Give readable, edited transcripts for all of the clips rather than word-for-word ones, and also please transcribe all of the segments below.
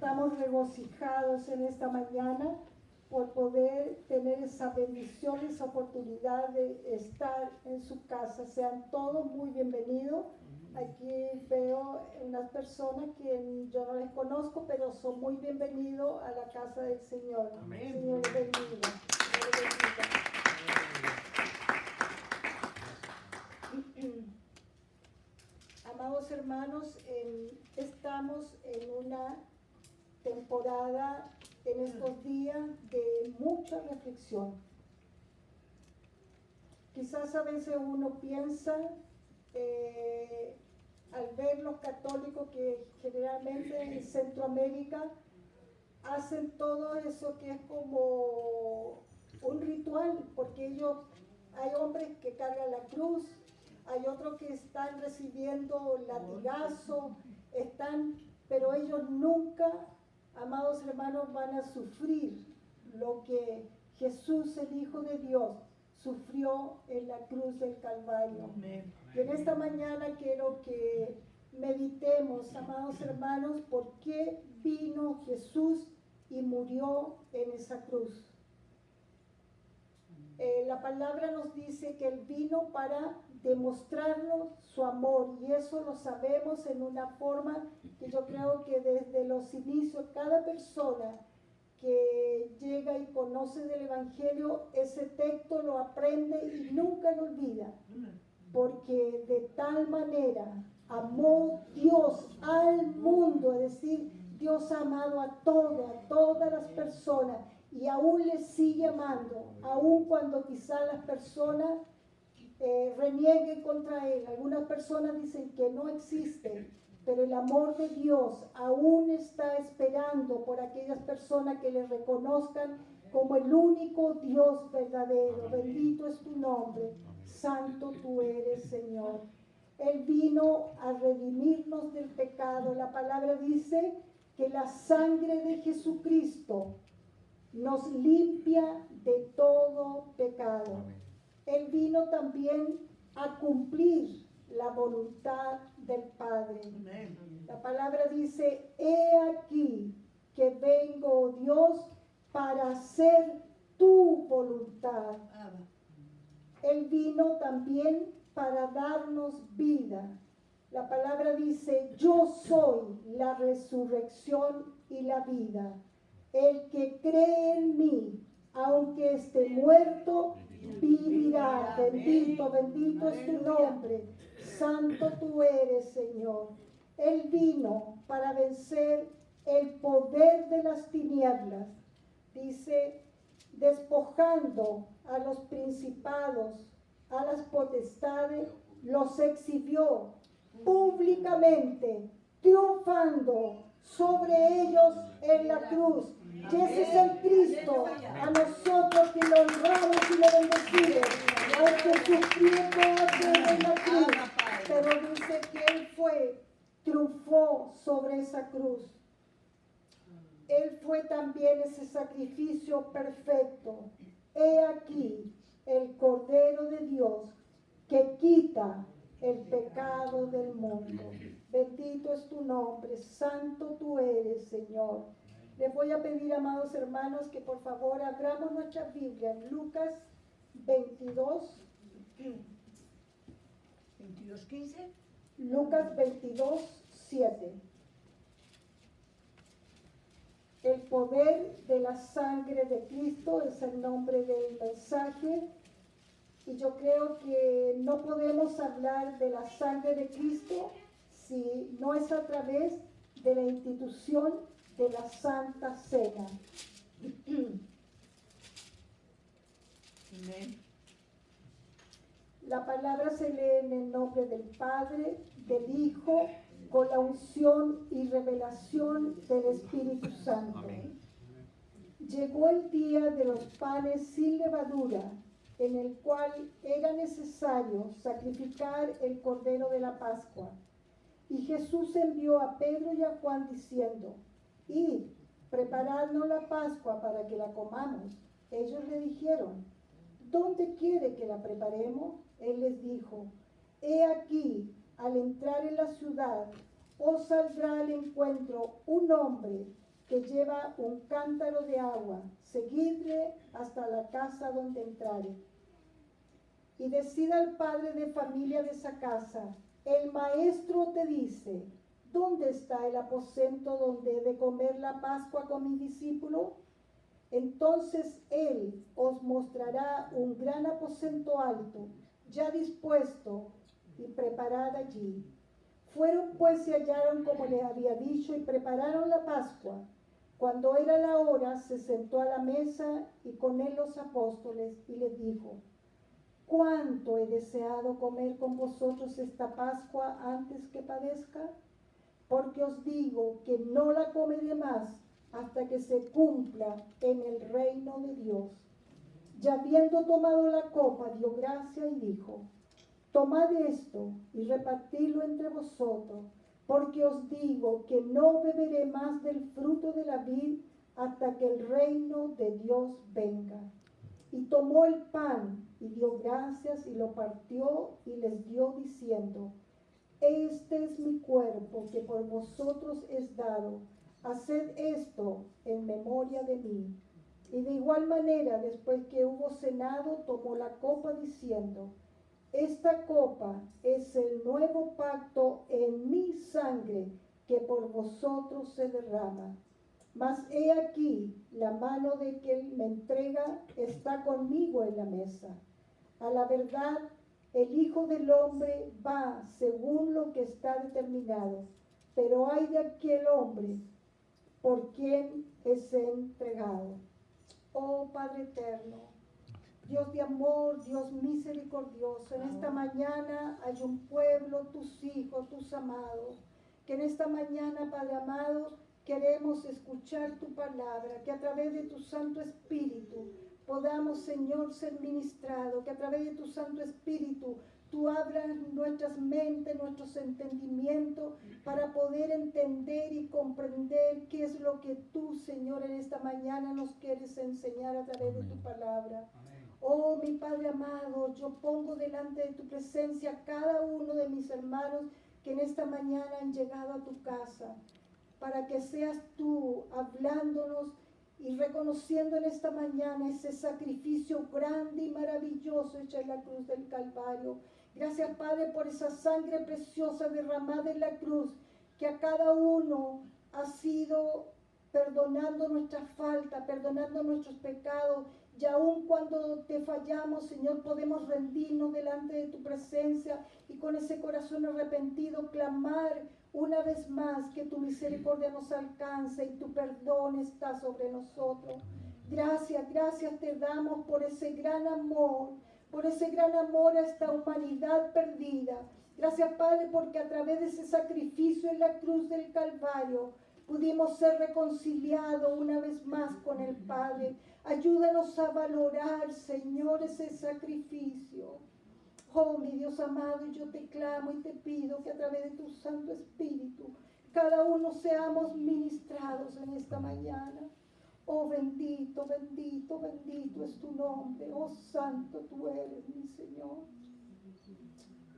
estamos regocijados en esta mañana por poder tener esa bendición, esa oportunidad de estar en su casa. Sean todos muy bienvenidos. Aquí veo unas personas que yo no les conozco, pero son muy bienvenidos a la casa del Señor. Amén. Señor les bendiga. Señor les bendiga. Amados hermanos, estamos en una temporada en estos días de mucha reflexión. Quizás a veces uno piensa, al ver los católicos que generalmente en Centroamérica hacen todo eso que es como un ritual, porque ellos, hay hombres que cargan la cruz, hay otros que están recibiendo latigazo, pero ellos nunca, amados hermanos, van a sufrir lo que Jesús, el Hijo de Dios, sufrió en la cruz del Calvario. Amén. Y en esta mañana quiero que meditemos, amados hermanos, por qué vino Jesús y murió en esa cruz. La palabra nos dice que Él vino para demostrarnos su amor, y eso lo sabemos en una forma que yo creo que desde los inicios cada persona que llega y conoce del Evangelio, ese texto lo aprende y nunca lo olvida, porque de tal manera amó Dios al mundo, es decir, Dios ha amado a todas las personas, y aún les sigue amando, aún cuando quizás las personas renieguen contra Él. Algunas personas dicen que no existe, pero el amor de Dios aún está esperando por aquellas personas que le reconozcan como el único Dios verdadero. Bendito es tu nombre, santo tú eres, Señor. Él vino a redimirnos del pecado. La palabra dice que la sangre de Jesucristo nos limpia de todo pecado. Él vino también a cumplir la voluntad del Padre. La palabra dice: he aquí que vengo, oh Dios, para hacer tu voluntad. Él vino también para darnos vida. La palabra dice: yo soy la resurrección y la vida. El que cree en mí, aunque esté muerto, vivirá. Bendito, bendito es tu nombre. Santo tú eres, Señor. Él vino para vencer el poder de las tinieblas. Dice, despojando a los principados, a las potestades, los exhibió públicamente, triunfando sobre ellos en la cruz. Y ese es el Cristo, a nosotros que lo honramos y lo bendecimos, aunque sufriendo en la cruz, pero dice que Él triunfó sobre esa cruz. Él fue también ese sacrificio perfecto. He aquí el Cordero de Dios que quita el pecado del mundo. Bendito es tu nombre, santo tú eres, Señor. Les voy a pedir, amados hermanos, que por favor abramos nuestra Biblia en Lucas 22. 22:15. Lucas 22:7. El poder de la sangre de Cristo es el nombre del mensaje. Y yo creo que no podemos hablar de la sangre de Cristo si no es a través de la institución de la Santa Cena. Amén. La palabra se lee en el nombre del Padre, del Hijo, con la unción y revelación del Espíritu Santo. Amén. Llegó el día de los panes sin levadura, en el cual era necesario sacrificar el cordero de la Pascua. Y Jesús envió a Pedro y a Juan diciendo: id, preparadnos la Pascua para que la comamos. Ellos le dijeron: ¿dónde quiere que la preparemos? Él les dijo: he aquí, al entrar en la ciudad, os saldrá al encuentro un hombre que lleva un cántaro de agua. Seguidle hasta la casa donde entrare. Y decida al padre de familia de esa casa: el maestro te dice, ¿dónde está el aposento donde he de comer la Pascua con mis discípulos? Entonces él os mostrará un gran aposento alto, ya dispuesto y preparado allí. Fueron pues y hallaron como les había dicho y prepararon la Pascua. Cuando era la hora, se sentó a la mesa y con él los apóstoles y les dijo: ¿cuánto he deseado comer con vosotros esta Pascua antes que padezca? Porque os digo que no la comeré más hasta que se cumpla en el reino de Dios. Y habiendo tomado la copa, dio gracia y dijo: tomad esto y repartidlo entre vosotros, porque os digo que no beberé más del fruto de la vid hasta que el reino de Dios venga. Y tomó el pan y dio gracias y lo partió y les dio diciendo: este es mi cuerpo que por vosotros es dado. Haced esto en memoria de mí. Y de igual manera, después que hubo cenado, tomó la copa diciendo: esta copa es el nuevo pacto en mi sangre que por vosotros se derrama. Mas he aquí, la mano de quien me entrega está conmigo en la mesa. A la verdad, el Hijo del Hombre va según lo que está determinado, pero hay de aquel hombre por quien es entregado. Oh Padre eterno, Dios de amor, Dios misericordioso, en esta mañana hay un pueblo, tus hijos, tus amados, que en esta mañana, Padre amado, queremos escuchar tu palabra, que a través de tu Santo Espíritu podamos, Señor, ser ministrados, que a través de tu Santo Espíritu tú abras nuestras mentes, nuestros entendimientos, para poder entender y comprender qué es lo que tú, Señor, en esta mañana nos quieres enseñar a través de tu palabra. Oh, mi Padre amado, yo pongo delante de tu presencia a cada uno de mis hermanos que en esta mañana han llegado a tu casa, para que seas tú hablándonos y reconociendo en esta mañana ese sacrificio grande y maravilloso hecho en la cruz del Calvario. Gracias, Padre, por esa sangre preciosa derramada en la cruz, que a cada uno ha sido perdonando nuestras faltas, perdonando nuestros pecados. Y aun cuando te fallamos, Señor, podemos rendirnos delante de tu presencia y con ese corazón arrepentido clamar una vez más que tu misericordia nos alcance y tu perdón está sobre nosotros. Gracias, gracias te damos por ese gran amor a esta humanidad perdida. Gracias, Padre, porque a través de ese sacrificio en la cruz del Calvario pudimos ser reconciliados una vez más con el Padre. Ayúdanos a valorar, Señor, ese sacrificio. Oh, mi Dios amado, yo te clamo y te pido que a través de tu Santo Espíritu cada uno seamos ministrados en esta mañana. Oh, bendito, bendito, bendito es tu nombre. Oh, santo tú eres, mi Señor.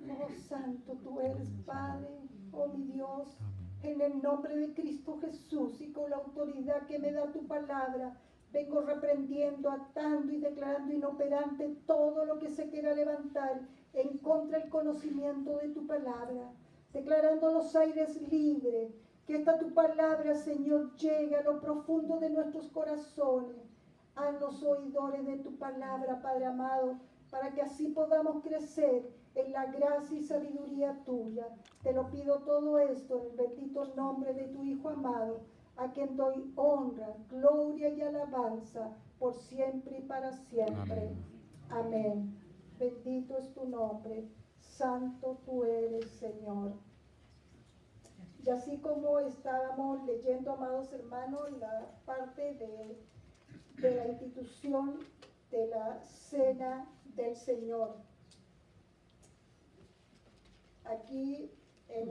Oh, santo tú eres, Padre. Oh, mi Dios, en el nombre de Cristo Jesús y con la autoridad que me da tu palabra, vengo reprendiendo, atando y declarando inoperante todo lo que se quiera levantar en contra del conocimiento de tu palabra, declarando los aires libres, que esta tu palabra, Señor, llegue a lo profundo de nuestros corazones, a los oidores de tu palabra, Padre amado, para que así podamos crecer en la gracia y sabiduría tuya. Te lo pido todo esto en el bendito nombre de tu Hijo amado, a quien doy honra, gloria y alabanza por siempre y para siempre. Amén. Bendito es tu nombre, santo tú eres, Señor. Y así como estábamos leyendo, amados hermanos, la parte de la institución de la cena del Señor. Aquí en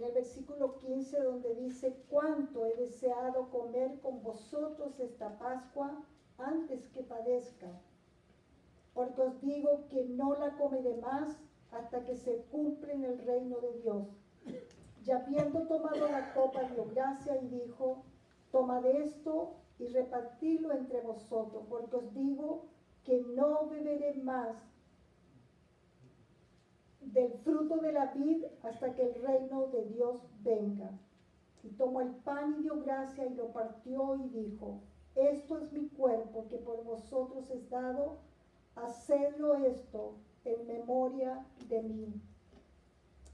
el versículo 15, donde dice: cuánto he deseado comer con vosotros esta Pascua antes que padezca, porque os digo que no la comeré más hasta que se cumpla en el reino de Dios. Y habiendo tomado la copa, dio gracia y dijo, tomad esto y repartidlo entre vosotros, porque os digo que no beberé más del fruto de la vid hasta que el reino de Dios venga. Y tomó el pan y dio gracia y lo partió y dijo, esto es mi cuerpo que por vosotros es dado, hacedlo esto en memoria de mí.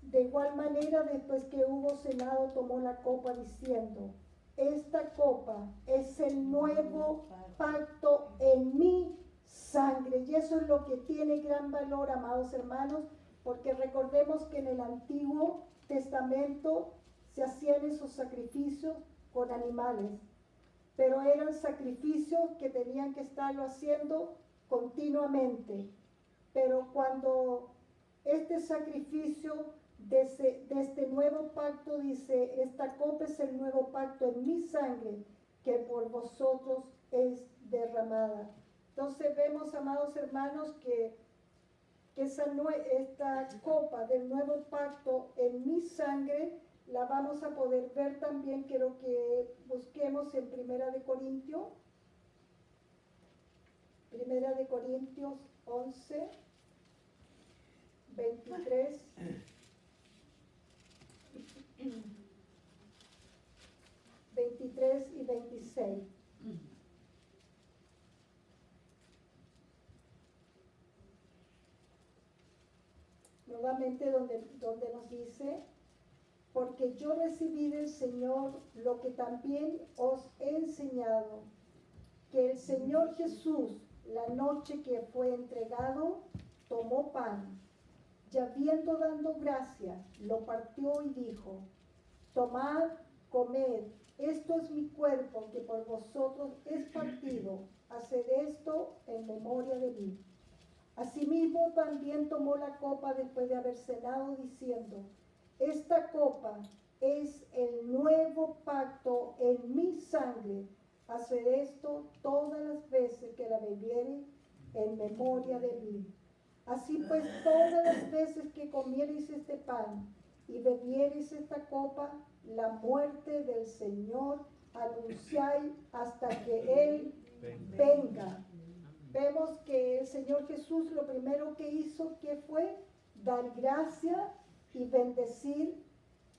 De igual manera, después que hubo cenado, tomó la copa diciendo, esta copa es el nuevo pacto en mi sangre. Y eso es lo que tiene gran valor, amados hermanos, porque recordemos que en el Antiguo Testamento se hacían esos sacrificios con animales, pero eran sacrificios que tenían que estarlo haciendo continuamente. Pero cuando este sacrificio de este nuevo pacto dice, esta copa es el nuevo pacto en mi sangre, que por vosotros es derramada. Entonces vemos, amados hermanos, que esta copa del nuevo pacto en mi sangre la vamos a poder ver también. Quiero que busquemos en Primera de Corintios 11, 23 y 26. Nuevamente donde nos dice, porque yo recibí del Señor lo que también os he enseñado, que el Señor Jesús, la noche que fue entregado, tomó pan, y habiendo dado gracias, lo partió y dijo, tomad, comed, esto es mi cuerpo que por vosotros es partido, haced esto en memoria de mí. Asimismo también tomó la copa después de haber cenado, diciendo, esta copa es el nuevo pacto en mi sangre, haced esto todas las veces que la bebiere en memoria de mí. Así pues, todas las veces que comiereis este pan y bebiereis esta copa, la muerte del Señor anunciáis hasta que Él venga. Vemos que el Señor Jesús lo primero que hizo, ¿qué fue? Dar gracia y bendecir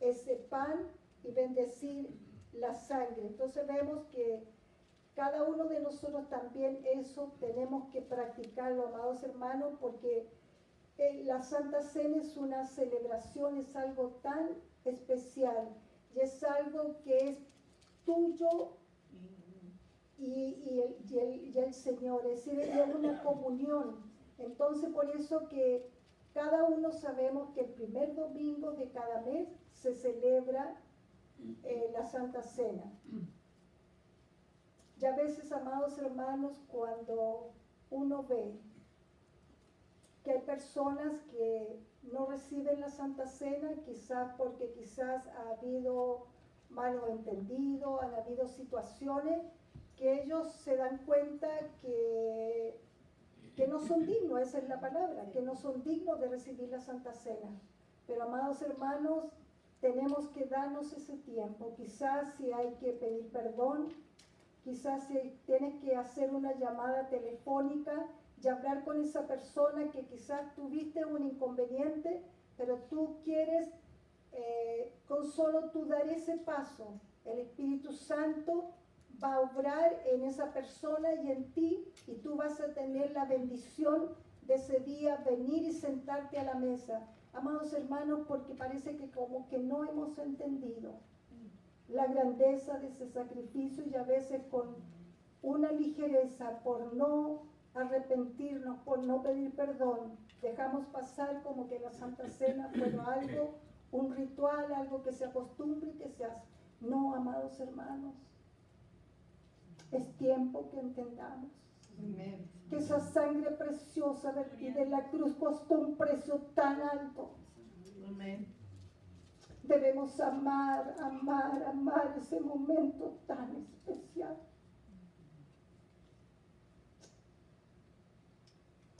ese pan y bendecir la sangre. Entonces vemos que cada uno de nosotros también eso tenemos que practicarlo, amados hermanos, porque la Santa Cena es una celebración, es algo tan especial y es algo que es tuyo y el Señor, es decir, es una comunión. Entonces por eso que cada uno sabemos que el primer domingo de cada mes se celebra la Santa Cena. Y a veces, amados hermanos, cuando uno ve que hay personas que no reciben la Santa Cena, quizás porque quizás ha habido malos entendidos, han habido situaciones que ellos se dan cuenta que no son dignos, esa es la palabra, que no son dignos de recibir la Santa Cena. Pero, amados hermanos, tenemos que darnos ese tiempo. Quizás si hay que pedir perdón, quizás si tienes que hacer una llamada telefónica y hablar con esa persona que quizás tuviste un inconveniente, pero tú quieres, con solo tú dar ese paso, el Espíritu Santo va a obrar en esa persona y en ti, y tú vas a tener la bendición de ese día venir y sentarte a la mesa. Amados hermanos, porque parece que como que no hemos entendido la grandeza de ese sacrificio, y a veces con una ligereza por no arrepentirnos, por no pedir perdón, dejamos pasar como que la Santa Cena fuera algo, un ritual, algo que se acostumbre y que se hace. No, amados hermanos, es tiempo que entendamos que esa sangre preciosa vertida en la cruz costó un precio tan alto. Debemos amar, amar, amar ese momento tan especial.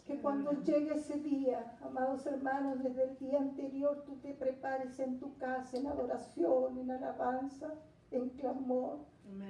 Que cuando llegue ese día, amados hermanos, desde el día anterior tú te prepares en tu casa, en adoración, en alabanza, en clamor,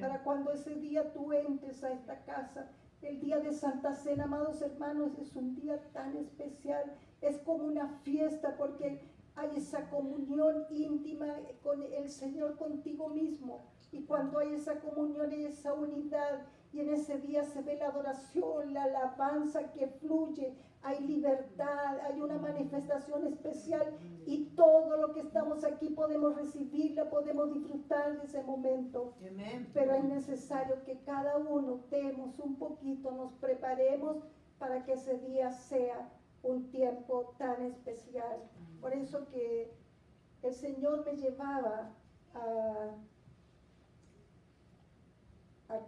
para cuando ese día tú entres a esta casa. El día de Santa Cena, amados hermanos, es un día tan especial, es como una fiesta porque hay esa comunión íntima con el Señor, contigo mismo. Y cuando hay esa comunión y esa unidad, y en ese día se ve la adoración, la alabanza que fluye, hay libertad, hay una manifestación especial y todo lo que estamos aquí podemos recibirla, podemos disfrutar de ese momento. Amén. Pero es necesario que cada uno demos un poquito, nos preparemos para que ese día sea un tiempo tan especial. Por eso que el Señor me llevaba a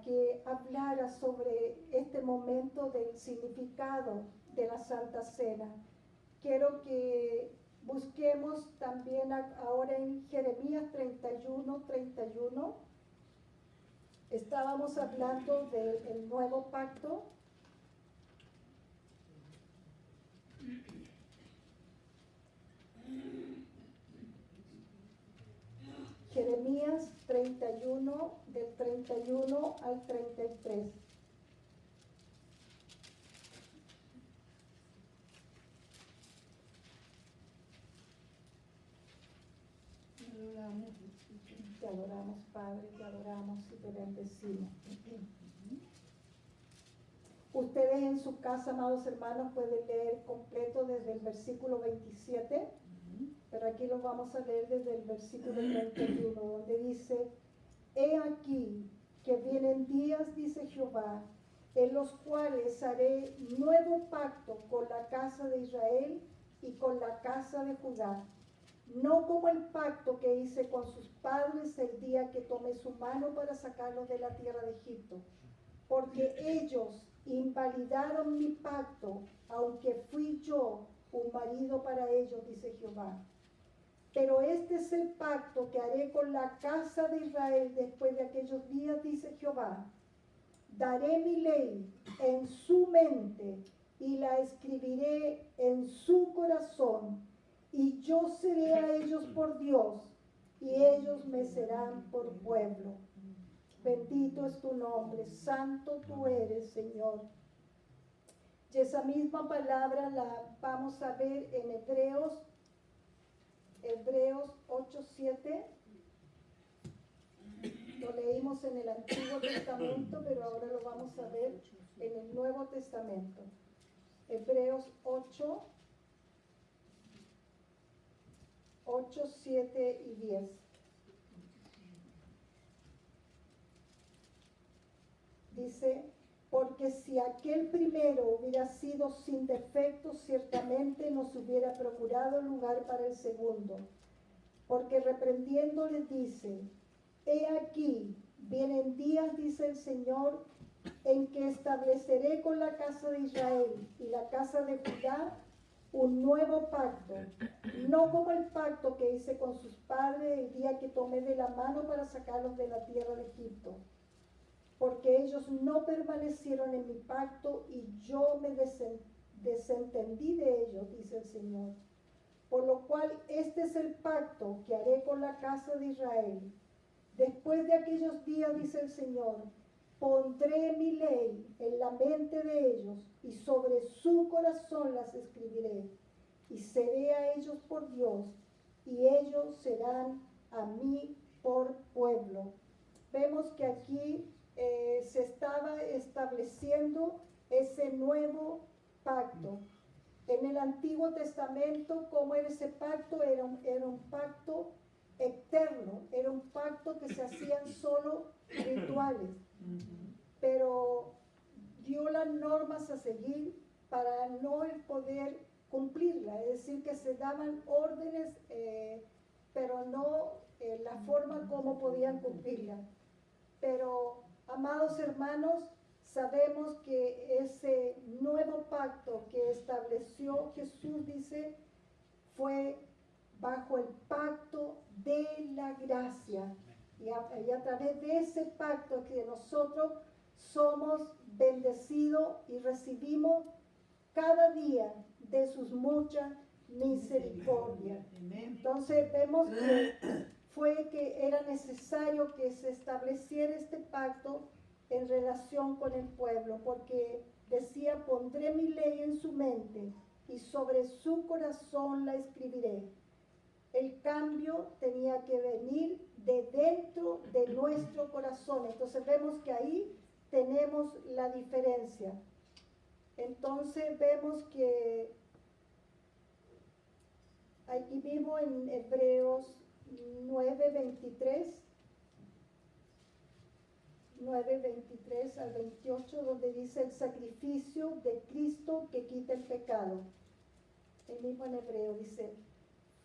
que hablara sobre este momento del significado de la Santa Cena. Quiero que busquemos también ahora en Jeremías 31. Estábamos hablando del nuevo pacto. Jeremías 31, del 31 al 33. Te adoramos, Padre, te adoramos y te bendecimos. Ustedes en su casa, amados hermanos, pueden leer completo desde el versículo 27. Pero aquí lo vamos a leer desde el versículo 31, donde dice: He aquí que vienen días, dice Jehová, en los cuales haré nuevo pacto con la casa de Israel y con la casa de Judá, no como el pacto que hice con sus padres el día que tomé su mano para sacarlos de la tierra de Egipto, porque ellos invalidaron mi pacto, aunque fui yo un marido para ellos, dice Jehová. Pero este es el pacto que haré con la casa de Israel después de aquellos días, dice Jehová. Daré mi ley en su mente y la escribiré en su corazón, y yo seré a ellos por Dios, y ellos me serán por pueblo. Bendito es tu nombre, santo tú eres, Señor. Y esa misma palabra la vamos a ver en Hebreos 8:7. Lo leímos en el Antiguo Testamento, pero ahora lo vamos a ver en el Nuevo Testamento. Hebreos 8, 7 y 10. Dice: porque si aquel primero hubiera sido sin defecto, ciertamente nos hubiera procurado lugar para el segundo. Porque reprendiendo les dice: he aquí, vienen días, dice el Señor, en que estableceré con la casa de Israel y la casa de Judá un nuevo pacto, no como el pacto que hice con sus padres el día que tomé de la mano para sacarlos de la tierra de Egipto. Porque ellos no permanecieron en mi pacto y yo me desentendí de ellos, dice el Señor. Por lo cual este es el pacto que haré con la casa de Israel. Después de aquellos días, dice el Señor, pondré mi ley en la mente de ellos y sobre su corazón las escribiré. Y seré a ellos por Dios y ellos serán a mí por pueblo. Vemos que aquí se estaba estableciendo ese nuevo pacto. En el Antiguo Testamento, ¿cómo era ese pacto? Era un pacto eterno, era un pacto que se hacían solo rituales, pero dio las normas a seguir para no poder cumplirla, es decir, que se daban órdenes, pero no la forma como podían cumplirla. Pero, amados hermanos, sabemos que ese nuevo pacto que estableció Jesús, dice, fue bajo el pacto de la gracia. Y a través de ese pacto que nosotros somos bendecidos y recibimos cada día de sus muchas misericordias. Entonces vemos que era necesario que se estableciera este pacto en relación con el pueblo, porque decía, pondré mi ley en su mente y sobre su corazón la escribiré. El cambio tenía que venir de dentro de nuestro corazón. Entonces vemos que ahí tenemos la diferencia. Entonces vemos que aquí mismo en Hebreos 9:23 al 28, donde dice el sacrificio de Cristo que quita el pecado. El mismo en hebreo dice,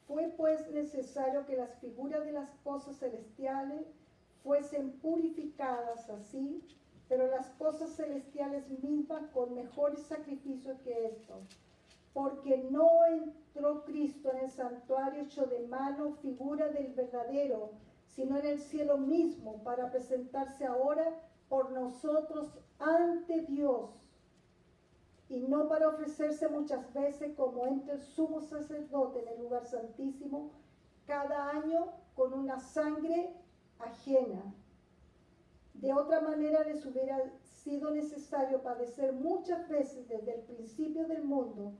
fue pues necesario que las figuras de las cosas celestiales fuesen purificadas así, pero las cosas celestiales mismas con mejores sacrificios que esto, porque no entró Cristo en el santuario hecho de mano, figura del verdadero, sino en el cielo mismo, para presentarse ahora por nosotros ante Dios, y no para ofrecerse muchas veces como entra el sumo sacerdote en el lugar santísimo, cada año con una sangre ajena. De otra manera les hubiera sido necesario padecer muchas veces desde el principio del mundo,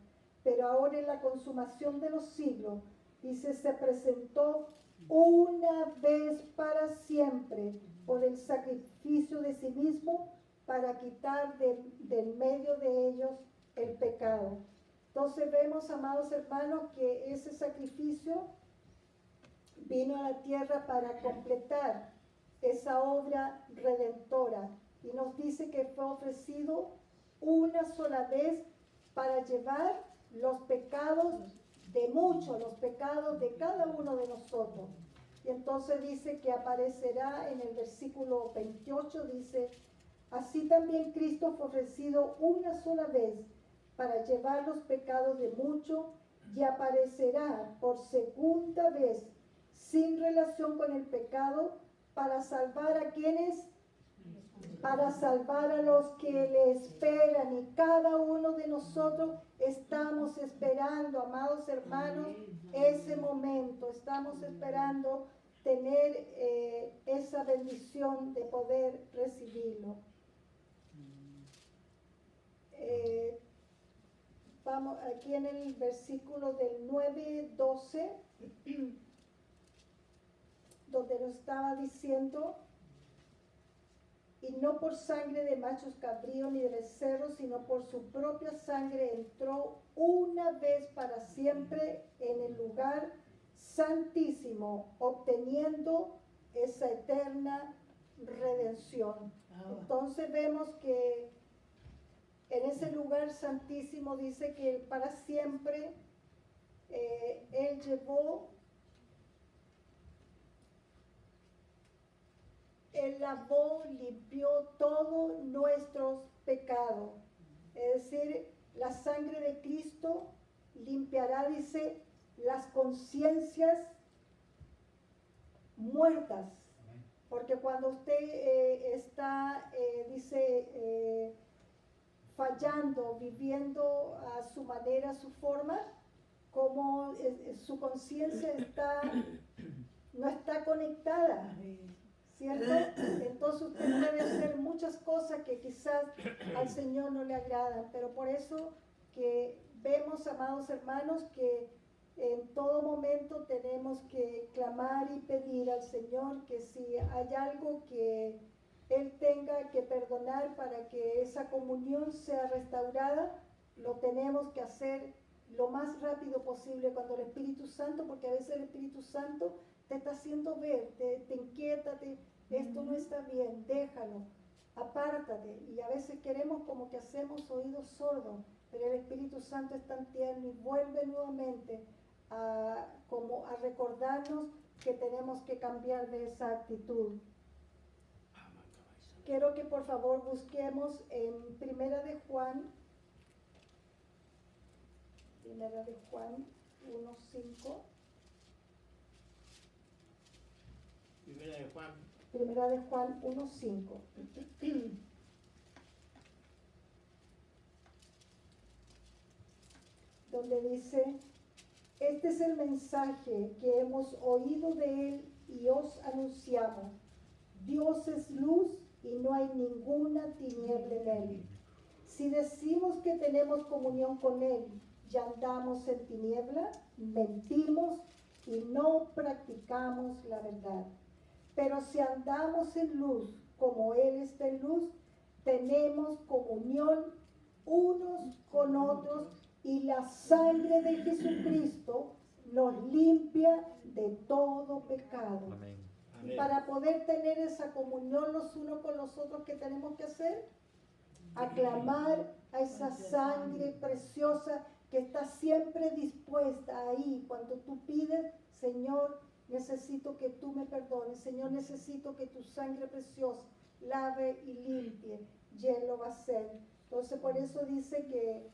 pero ahora en la consumación de los siglos, dice, se presentó una vez para siempre por el sacrificio de sí mismo para quitar del medio de ellos el pecado. Entonces vemos, amados hermanos, que ese sacrificio vino a la tierra para completar esa obra redentora, y nos dice que fue ofrecido una sola vez para llevar los pecados de muchos, los pecados de cada uno de nosotros. Y entonces dice que aparecerá en el versículo 28, dice, así también Cristo fue ofrecido una sola vez para llevar los pecados de muchos, y aparecerá por segunda vez sin relación con el pecado para salvar a quienes, para salvar a los que le esperan. Y cada uno de nosotros estamos esperando, amados hermanos, ese momento. Estamos esperando tener esa bendición de poder recibirlo. Vamos aquí en el versículo del 9:12, donde nos estaba diciendo, y no por sangre de machos cabríos ni de becerros, sino por su propia sangre entró una vez para siempre en el lugar santísimo, obteniendo esa eterna redención. Entonces vemos que en ese lugar santísimo dice que para siempre Él llevó, Él lavó, limpió todos nuestros pecados. Es decir, la sangre de Cristo limpiará, dice, las conciencias muertas. Porque cuando usted está, dice, fallando, viviendo a su manera, a su forma, como su conciencia no está conectada, ¿cierto? Entonces usted puede hacer muchas cosas que quizás al Señor no le agradan, pero por eso que vemos, amados hermanos, que en todo momento tenemos que clamar y pedir al Señor que si hay algo que Él tenga que perdonar para que esa comunión sea restaurada, lo tenemos que hacer lo más rápido posible cuando el Espíritu Santo, porque a veces el Espíritu Santo te está haciendo ver, te inquieta, esto no está bien, déjalo, apártate. Y a veces queremos como que hacemos oídos sordos, pero el Espíritu Santo es tan tierno y vuelve nuevamente como a recordarnos que tenemos que cambiar de esa actitud. Quiero que por favor busquemos en Primera de Juan 1:5. Primera de Juan 1:5. donde dice, este es el mensaje que hemos oído de Él y os anunciamos. Dios es luz y no hay ninguna tiniebla en Él. Si decimos que tenemos comunión con Él y andamos en tiniebla, mentimos y no practicamos la verdad. Pero si andamos en luz, como Él está en luz, tenemos comunión unos con otros y la sangre de Jesucristo nos limpia de todo pecado. Amén. Y para poder tener esa comunión los unos con los otros, ¿qué tenemos que hacer? Aclamar a esa sangre preciosa que está siempre dispuesta ahí. Cuando tú pides, Señor, necesito que tú me perdones. Señor, necesito que tu sangre preciosa lave y limpie. Y Él lo va a hacer. Entonces, por eso dice que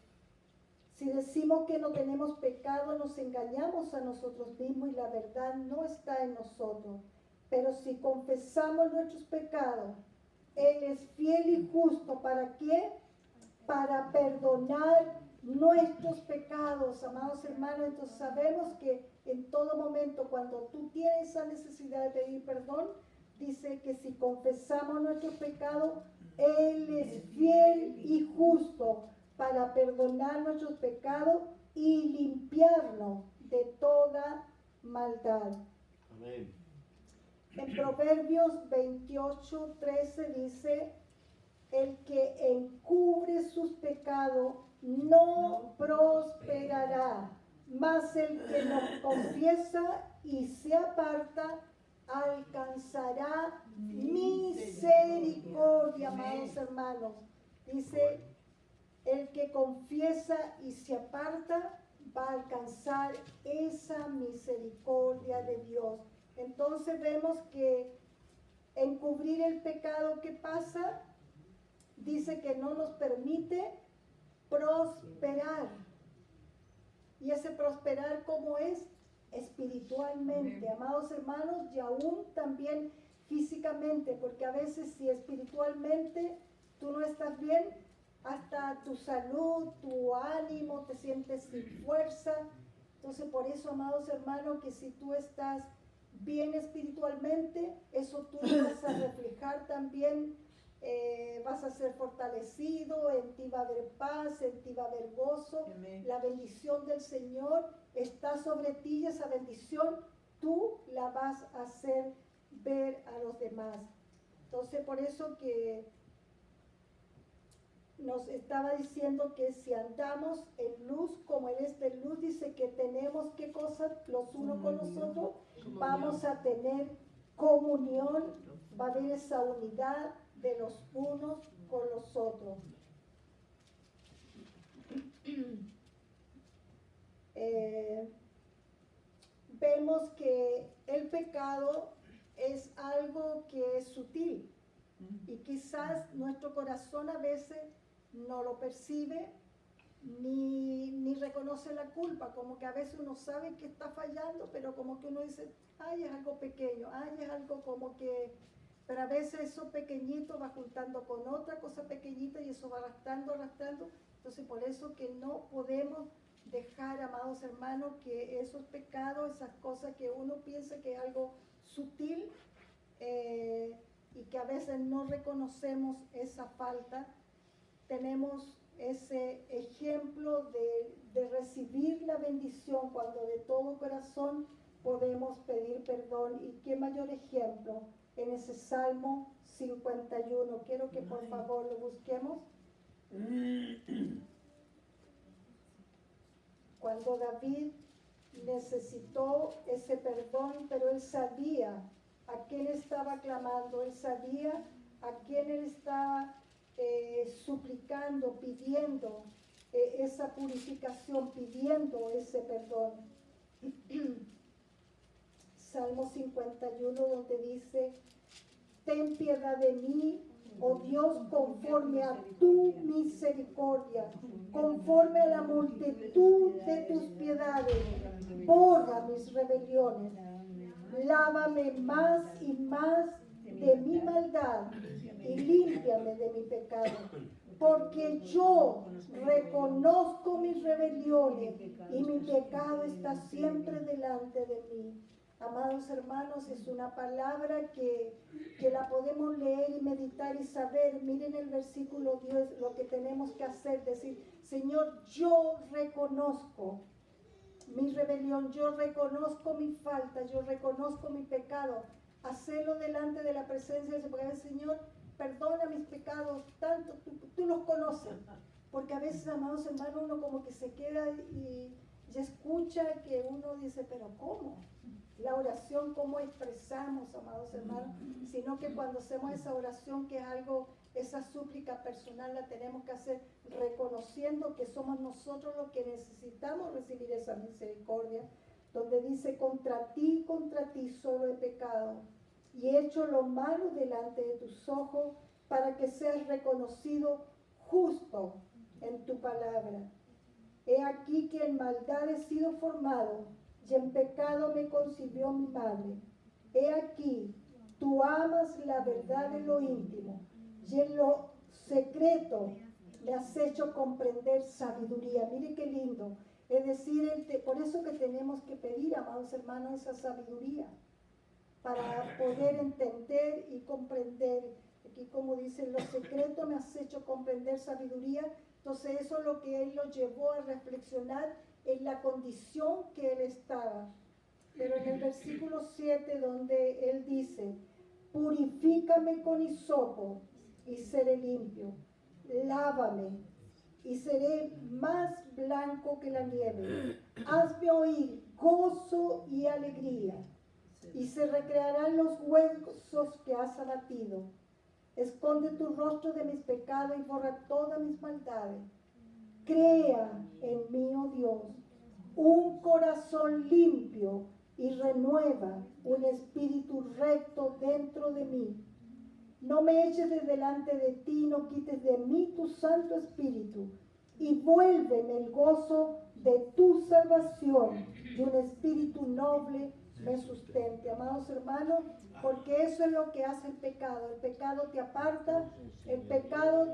si decimos que no tenemos pecado, nos engañamos a nosotros mismos y la verdad no está en nosotros. Pero si confesamos nuestros pecados, Él es fiel y justo. ¿Para qué? Para perdonar nuestros pecados, amados hermanos. Entonces sabemos que en todo momento, cuando tú tienes esa necesidad de pedir perdón, dice que si confesamos nuestros pecados, Él es fiel y justo para perdonar nuestros pecados y limpiarnos de toda maldad. Amén. En Proverbios 28:13 dice, el que encubre sus pecados no prosperará, mas el que los confiesa y se aparta alcanzará misericordia, amados hermanos. Dice, el que confiesa y se aparta va a alcanzar esa misericordia de Dios. Entonces vemos que encubrir el pecado, ¿qué pasa? Dice que no nos permite prosperar. Y ese prosperar, ¿cómo es? Espiritualmente, amados hermanos, y aún también físicamente, porque a veces si espiritualmente tú no estás bien, hasta tu salud, tu ánimo, te sientes sin fuerza. Entonces por eso, amados hermanos, que si tú estás bien espiritualmente, eso tú lo vas a reflejar también, vas a ser fortalecido, en ti va a haber paz, en ti va a haber gozo. Amén. La bendición del Señor está sobre ti y esa bendición tú la vas a hacer ver a los demás. Entonces por eso que nos estaba diciendo que si andamos en luz como Él es de luz, dice que tenemos qué cosas los unos con los otros, vamos a tener comunión, va a haber esa unidad de los unos con los otros. Vemos que el pecado es algo que es sutil y quizás nuestro corazón a veces no lo percibe ni reconoce la culpa, como que a veces uno sabe que está fallando, pero como que uno dice, ay, es algo pequeño, ay, es algo como que, pero a veces eso pequeñito va juntando con otra cosa pequeñita y eso va arrastrando. Entonces por eso que no podemos dejar, amados hermanos, que esos pecados, esas cosas que uno piensa que es algo sutil y que a veces no reconocemos esa falta, tenemos ese ejemplo de recibir la bendición cuando de todo corazón podemos pedir perdón. Y qué mayor ejemplo en ese Salmo 51. Quiero que por favor lo busquemos. Cuando David necesitó ese perdón, pero él sabía a quién estaba clamando, él sabía a quién él estaba suplicando, pidiendo esa purificación, pidiendo ese perdón. Salmo 51, donde dice, ten piedad de mí, oh Dios, conforme a tu misericordia, conforme a la multitud de tus piedades, borra mis rebeliones, lávame más y más de mi maldad y límpiame de mi pecado. porque yo reconozco mis rebeliones y mi pecado está siempre delante de mí. Amados hermanos, es una palabra que la podemos leer y meditar y saber. Miren el versículo 10, lo que tenemos que hacer, decir, Señor, yo reconozco mi rebelión, yo reconozco mi falta, yo reconozco mi pecado. Hacerlo delante de la presencia del Señor, perdona mis pecados, tanto tú los conoces. Porque a veces, amados hermanos, uno como que se queda y escucha que uno dice, pero ¿cómo? La oración, ¿cómo expresamos, amados hermanos? Sino que cuando hacemos esa oración, que es algo, esa súplica personal, la tenemos que hacer reconociendo que somos nosotros los que necesitamos recibir esa misericordia, donde dice, contra ti solo he pecado y he hecho lo malo delante de tus ojos para que seas reconocido justo en tu palabra. He aquí que en maldad he sido formado y en pecado me concibió mi madre. He aquí, tú amas la verdad en lo íntimo y en lo secreto me has hecho comprender sabiduría. Mire qué lindo. Es decir, por eso que tenemos que pedir, amados hermanos, esa sabiduría para poder entender y comprender. Aquí como dice, en lo secreto me has hecho comprender sabiduría. Entonces eso es lo que él lo llevó a reflexionar en la condición que él estaba. Pero en el versículo 7, donde él dice, purifícame con hisopo y seré limpio, lávame y seré más blanco que la nieve, hazme oír gozo y alegría, y se recrearán los huesos que has abatido. Esconde tu rostro de mis pecados y borra todas mis maldades. Crea en mí, oh Dios, un corazón limpio y renueva un espíritu recto dentro de mí. No me eches de delante de ti, no quites de mí tu Santo Espíritu, y vuélveme el gozo de tu salvación y un espíritu noble me sustente. Amados hermanos, porque eso es lo que hace el pecado. El pecado te aparta, el pecado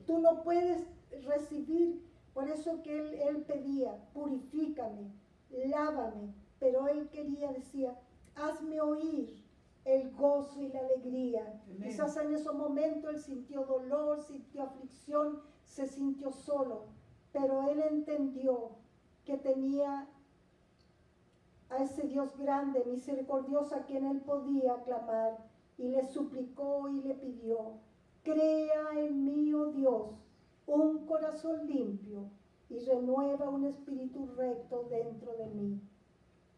tú no puedes recibir. Por eso que él pedía, purifícame, lávame, pero él quería, decía, hazme oír el gozo y la alegría. Amén. Quizás en esos momentos él sintió dolor, sintió aflicción, se sintió solo, pero él entendió que tenía a ese Dios grande, misericordioso, a quien él podía clamar, y le suplicó y le pidió, crea en mí, oh Dios, un corazón limpio y renueva un espíritu recto dentro de mí.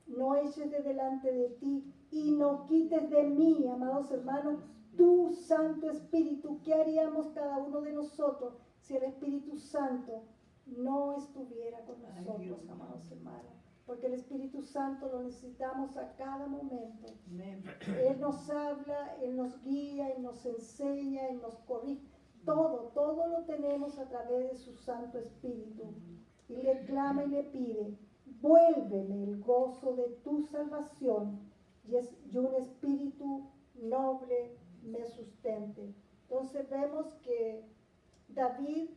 No eches de delante de ti y no quites de mí, amados hermanos, tu Santo Espíritu. ¿Qué haríamos cada uno de nosotros si el Espíritu Santo no estuviera con nosotros, amados hermanos? Porque el Espíritu Santo lo necesitamos a cada momento. Él nos habla, Él nos guía, Él nos enseña, Él nos corrige. Todo lo tenemos a través de su Santo Espíritu. Y le clama y le pide, vuélveme el gozo de tu salvación y un espíritu noble me sustente. Entonces vemos que David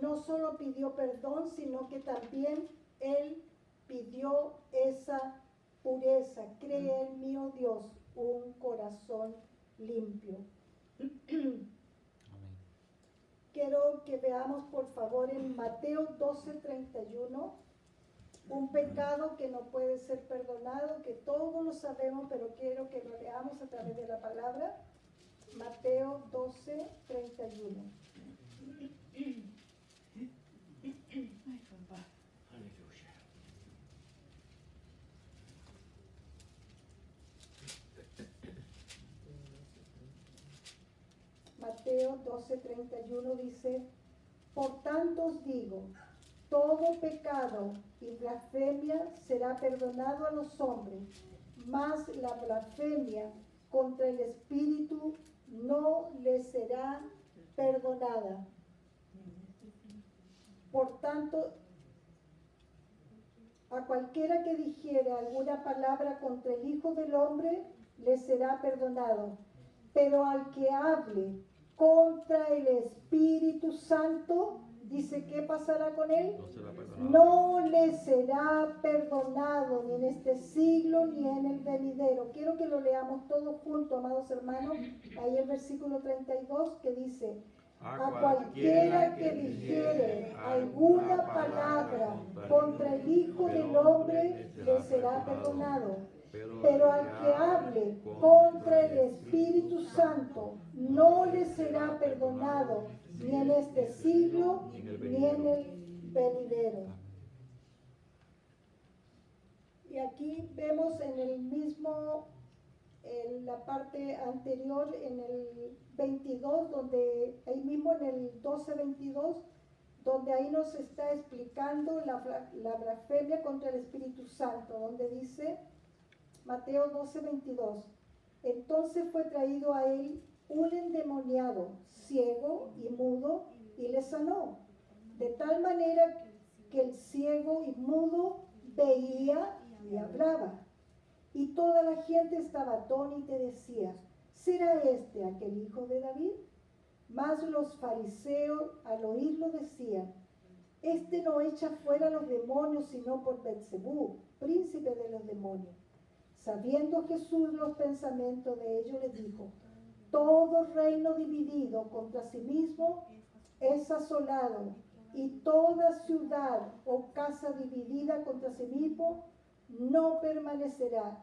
no solo pidió perdón, sino que también él pidió esa pureza. Crea en mí, oh Dios, un corazón limpio. Quiero que veamos por favor en Mateo 12:31, un pecado que no puede ser perdonado, que todos lo sabemos, pero quiero que lo leamos a través de la palabra. Mateo 12:31. Mateo 12:31 dice, por tanto os digo, todo pecado y blasfemia será perdonado a los hombres, mas la blasfemia contra el Espíritu no le será perdonada. Por tanto, a cualquiera que dijere alguna palabra contra el Hijo del Hombre, le será perdonado. Pero al que hable contra el Espíritu Santo, dice, ¿qué pasará con él? No será perdonado. No le será perdonado ni en este siglo ni en el venidero. Quiero que lo leamos todos juntos, amados hermanos. Ahí el versículo 32 que dice, a cualquiera que dijere alguna palabra contra el Hijo del Hombre le será perdonado. Pero al que hable contra el Espíritu Santo no le será perdonado ni en este siglo ni en el venidero. Y aquí vemos en el mismo, en la parte anterior, en el 22, donde ahí mismo en el 12:22, donde ahí nos está explicando la blasfemia contra el Espíritu Santo, donde dice Mateo 12:22, entonces fue traído a él un endemoniado, ciego y mudo, y le sanó, de tal manera que el ciego y mudo veía y hablaba. Y toda la gente estaba atónita y decía, ¿será este aquel hijo de David? Mas los fariseos al oírlo decían, este no echa fuera a los demonios sino por Beelzebú, príncipe de los demonios. Sabiendo Jesús los pensamientos de ellos, les dijo, todo reino dividido contra sí mismo es asolado, y toda ciudad o casa dividida contra sí mismo no permanecerá.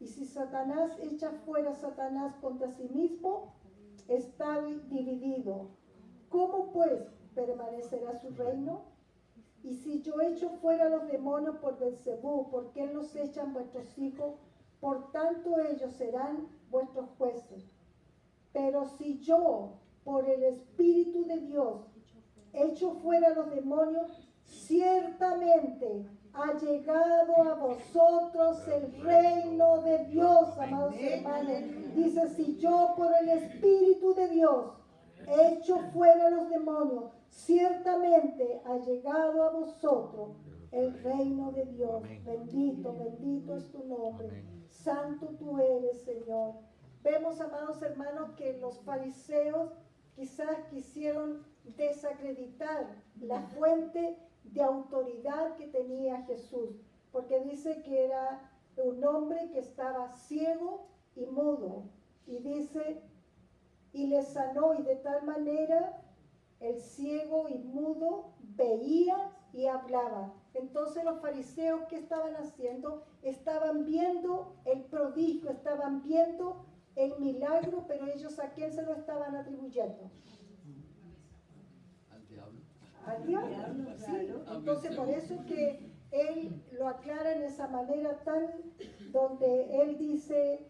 Y si Satanás echa fuera a Satanás contra sí mismo, está dividido. ¿Cómo pues permanecerá su reino? Y si yo echo fuera a los demonios por Beelzebú, ¿por qué los echan vuestros hijos? Por tanto ellos serán vuestros jueces. Pero si yo, por el Espíritu de Dios, echo fuera a los demonios, ciertamente ha llegado a vosotros el reino de Dios, amados hermanos. Dice, si yo por el Espíritu de Dios echo fuera a los demonios, ciertamente ha llegado a vosotros el reino de Dios. Bendito, bendito es tu nombre. Santo tú eres, Señor. Vemos, amados hermanos, que los fariseos quizás quisieron desacreditar la fuente de autoridad que tenía Jesús, porque dice que era un hombre que estaba ciego y mudo, y dice, y le sanó, y de tal manera el ciego y mudo veía y hablaba. Entonces los fariseos, ¿qué estaban haciendo? Estaban viendo el prodigio, estaban viendo el milagro, pero ellos ¿a quién se lo estaban atribuyendo? Al diablo, sí. Entonces por eso que él lo aclara en esa manera tan, donde él dice,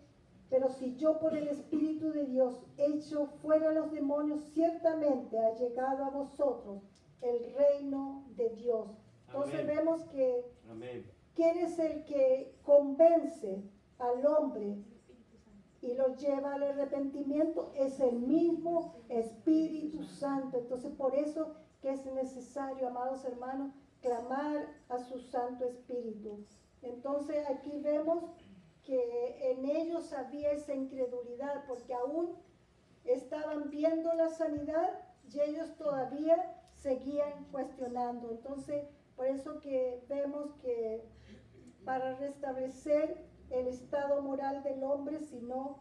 pero si yo por el Espíritu de Dios echo fuera a los demonios, ciertamente ha llegado a vosotros el reino de Dios. Entonces Amén. Vemos que Amén. ¿Quién es el que convence al hombre y lo lleva al arrepentimiento? Es el mismo Espíritu Santo. Entonces por eso que es necesario, amados hermanos, clamar a su Santo Espíritu. Entonces aquí vemos que en ellos había esa incredulidad, porque aún estaban viendo la sanidad y ellos todavía seguían cuestionando. Entonces, por eso que vemos que para restablecer el estado moral del hombre, sino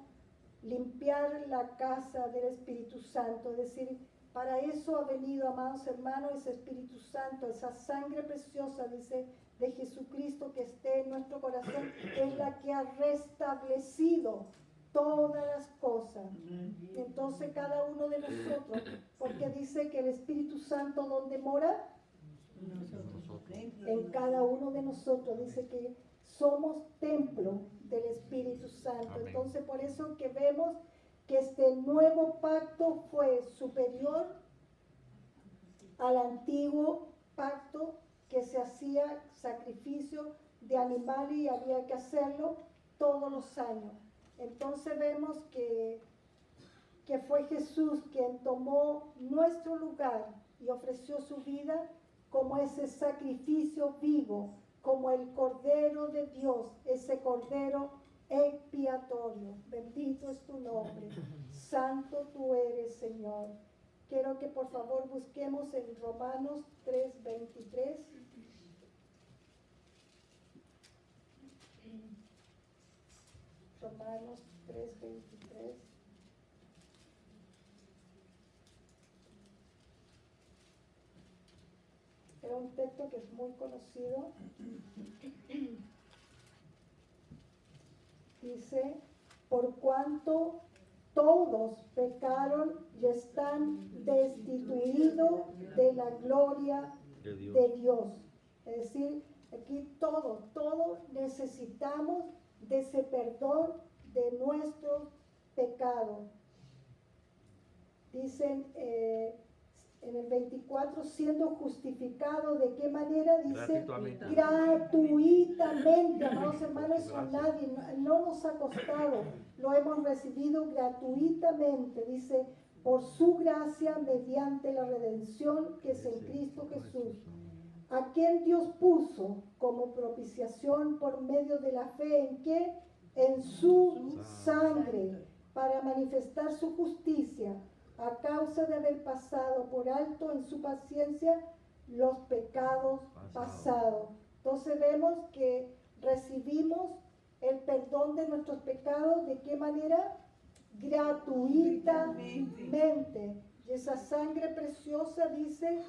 limpiar la casa del Espíritu Santo, es decir, para eso ha venido, amados hermanos, ese Espíritu Santo, esa sangre preciosa, dice, de Jesucristo que esté en nuestro corazón, es la que ha restablecido todas las cosas. Entonces cada uno de nosotros, porque dice que el Espíritu Santo, ¿dónde mora? En cada uno de nosotros. Dice que somos templo del Espíritu Santo. Amén. Entonces por eso que vemos que este nuevo pacto fue superior al antiguo pacto, que se hacía sacrificio de animales y había que hacerlo todos los años. Entonces vemos que fue Jesús quien tomó nuestro lugar y ofreció su vida como ese sacrificio vivo, como el Cordero de Dios, ese Cordero expiatorio. Bendito es tu nombre. Santo tú eres, Señor. Quiero que por favor busquemos en Romanos 3:23. Romanos 3:23. Era un texto que es muy conocido. Dice, por cuanto todos pecaron y están destituidos de la gloria de Dios. Es decir, aquí todos necesitamos de ese perdón de nuestros pecados. Dicen en el 24, siendo justificado, ¿de qué manera? Dice, gratuitamente, amados hermanos, eso a nadie, no nos ha costado, lo hemos recibido gratuitamente, dice, por su gracia, mediante la redención que es en Cristo Jesús, a quien Dios puso como propiciación por medio de la fe, ¿en qué? En su sangre, para manifestar su justicia, a causa de haber pasado por alto en su paciencia los pecados pasados. Entonces vemos que recibimos el perdón de nuestros pecados, ¿de qué manera? Gratuitamente. Y esa sangre preciosa dice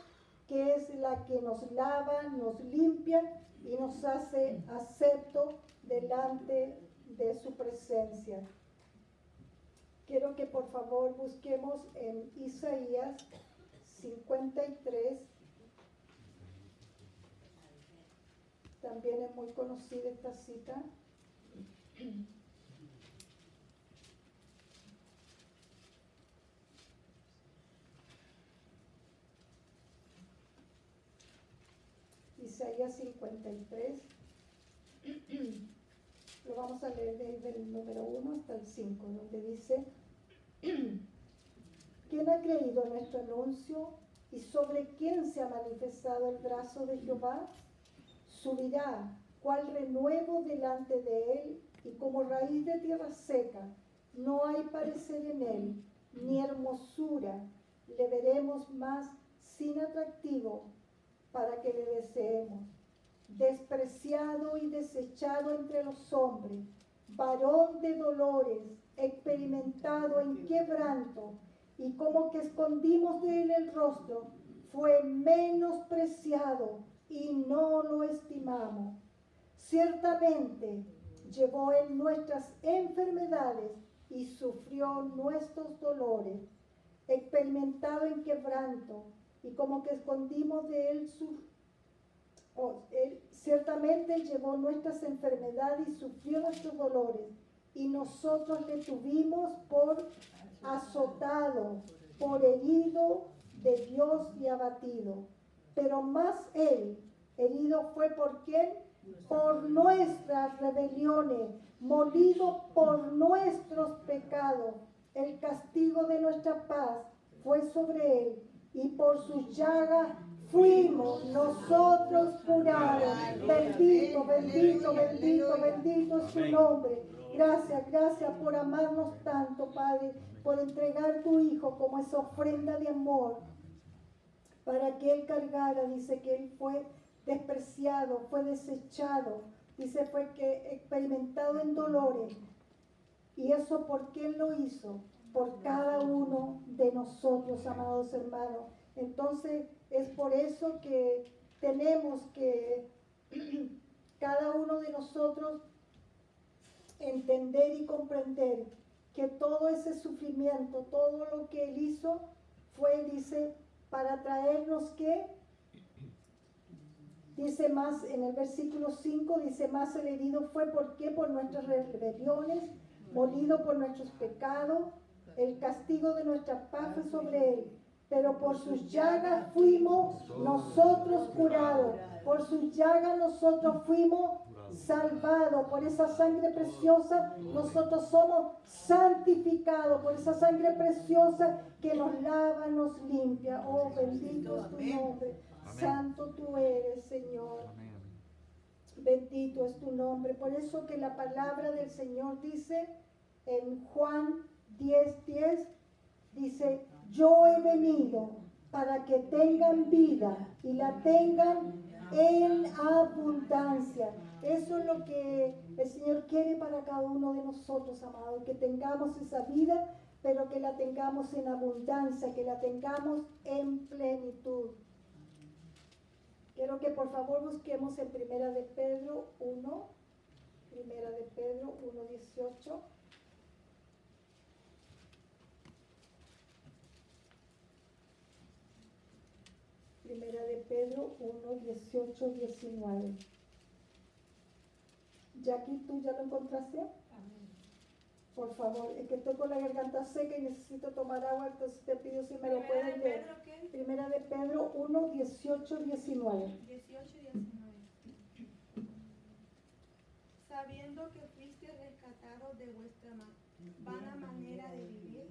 que es la que nos lava, nos limpia y nos hace acepto delante de su presencia. Quiero que por favor busquemos en Isaías 53. También es muy conocida esta cita. Isaías 53. Lo vamos a leer desde el número 1 hasta el 5, donde dice, ¿quién ha creído nuestro anuncio y sobre quién se ha manifestado el brazo de Jehová? Subirá, cual renuevo delante de él, y como raíz de tierra seca, no hay parecer en él, ni hermosura, le veremos más sin atractivo para que le deseemos. Despreciado y desechado entre los hombres, varón de dolores, experimentado en quebranto, y como que escondimos de él el rostro, fue menospreciado y no lo estimamos. Ciertamente llevó él nuestras enfermedades y sufrió nuestros dolores, experimentado en quebranto, y como que escondimos de él él ciertamente llevó nuestras enfermedades y sufrió nuestros dolores, y nosotros le tuvimos por azotado, por herido de Dios y abatido. Pero más él herido fue por ¿quién? Por nuestras rebeliones, molido por nuestros pecados. El castigo de nuestra paz fue sobre él, y por sus llagas fuimos nosotros curados. Bendito, bendito, bendito, bendito es tu nombre. Gracias, gracias por amarnos tanto, Padre, por entregar tu Hijo como esa ofrenda de amor, para que Él cargara. Dice que Él fue despreciado, fue desechado, dice fue que experimentado en dolores. ¿Y eso por qué Él lo hizo? Por cada uno de nosotros, amados hermanos. Entonces es por eso que tenemos que cada uno de nosotros entender y comprender que todo ese sufrimiento, todo lo que Él hizo fue, dice, para traernos que, dice más en el versículo 5, dice más el herido fue ¿por qué? Por nuestras rebeliones, molido por nuestros pecados, el castigo de nuestra paz fue sobre Él, pero por sus llagas fuimos nosotros curados, por sus llagas nosotros fuimos salvados, por esa sangre preciosa nosotros somos santificados, por esa sangre preciosa que nos lava, nos limpia. Oh, bendito es tu nombre, santo tú eres, Señor, bendito es tu nombre. Por eso que la palabra del Señor dice en Juan 10:10 dice, yo he venido para que tengan vida y la tengan en abundancia. Eso es lo que el Señor quiere para cada uno de nosotros, amados, que tengamos esa vida, pero que la tengamos en abundancia, que la tengamos en plenitud. Quiero que por favor busquemos en Primera de Pedro 1, Primera de Pedro 1:18. Primera de Pedro 1:18-19. Jackie, ¿tú ya lo encontraste? Por favor, es que estoy con la garganta seca y necesito tomar agua, entonces te pido si me lo pueden leer. Primera de Pedro 1:18-19. 18-19. Sabiendo que fuiste rescatados de vuestra vana manera de vivir,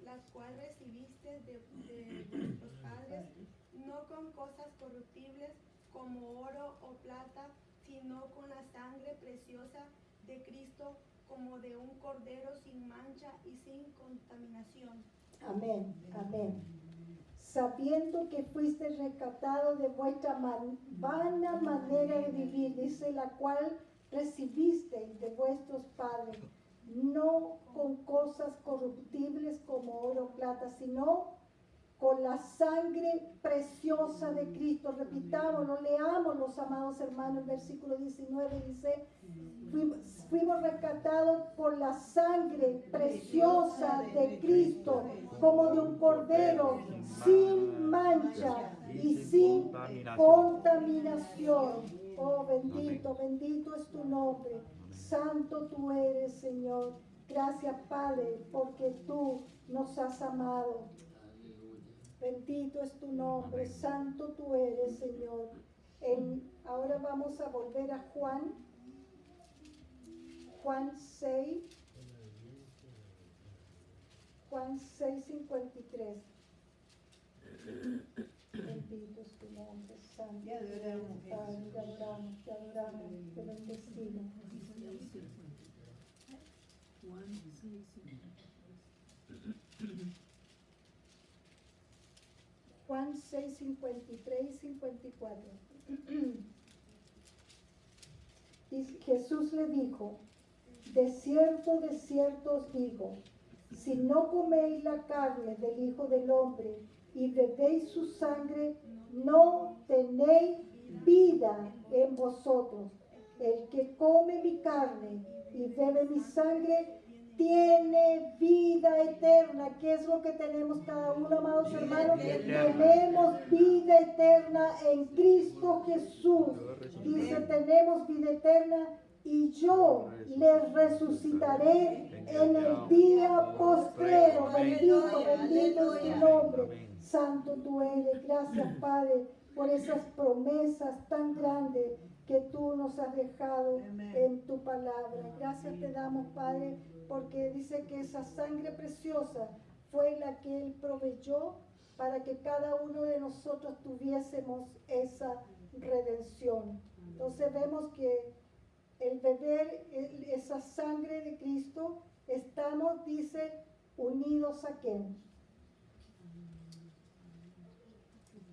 la cual recibiste de vuestros padres, no con cosas corruptibles como oro o plata, sino con la sangre preciosa de Cristo, como de un cordero sin mancha y sin contaminación. Amén, amén. Sabiendo que fuiste rescatado de vuestra vana manera de vivir, dice, la cual recibisteis de vuestros padres, no con cosas corruptibles como oro o plata, sino con la sangre preciosa de Cristo. Repitámoslo, leámoslo, amados hermanos, el versículo 19 dice, fuimos rescatados por la sangre preciosa de Cristo, como de un cordero, sin mancha y sin contaminación. Oh, bendito, bendito es tu nombre. Santo tú eres, Señor. Gracias, Padre, porque tú nos has amado. Bendito es tu nombre, santo tú eres, Señor. Ahora vamos a volver a Juan 6, Juan 6:53. Bendito es tu nombre, santo. Te adoramos, te adoramos, te bendecimos. Juan 6, 53 y 54. Y Jesús le dijo, de cierto os digo, si no coméis la carne del Hijo del Hombre y bebéis su sangre, no tenéis vida en vosotros. El que come mi carne y bebe mi sangre, tiene vida eterna. ¿Qué es lo que tenemos cada uno, amados hermanos? Tenemos vida eterna en Cristo Jesús. Dice, tenemos vida eterna y yo les resucitaré en el día postrero. Bendito, bendito es tu nombre. Santo tú eres. Gracias, Padre, por esas promesas tan grandes que tú nos has dejado en tu palabra. Gracias te damos, Padre, porque dice que esa sangre preciosa fue la que Él proveyó para que cada uno de nosotros tuviésemos esa redención. Entonces vemos que el beber esa sangre de Cristo, estamos, dice, unidos a ¿quién?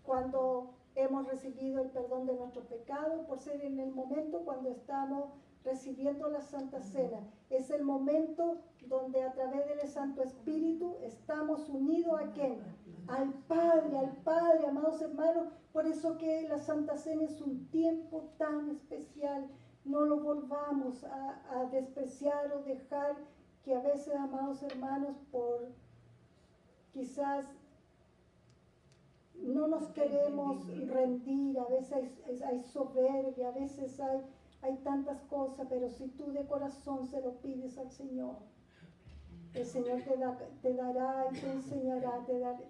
Cuando hemos recibido el perdón de nuestros pecados, por ser en el momento cuando estamos recibiendo la Santa Cena. Es el momento donde a través del Santo Espíritu estamos unidos a ¿quién? Al Padre, amados hermanos. Por eso que la Santa Cena es un tiempo tan especial. No lo volvamos a despreciar o dejar que a veces, amados hermanos, por quizás no nos queremos rendir, a veces hay soberbia, a veces hay tantas cosas, pero si tú de corazón se lo pides al Señor, el Señor te dará y te enseñará,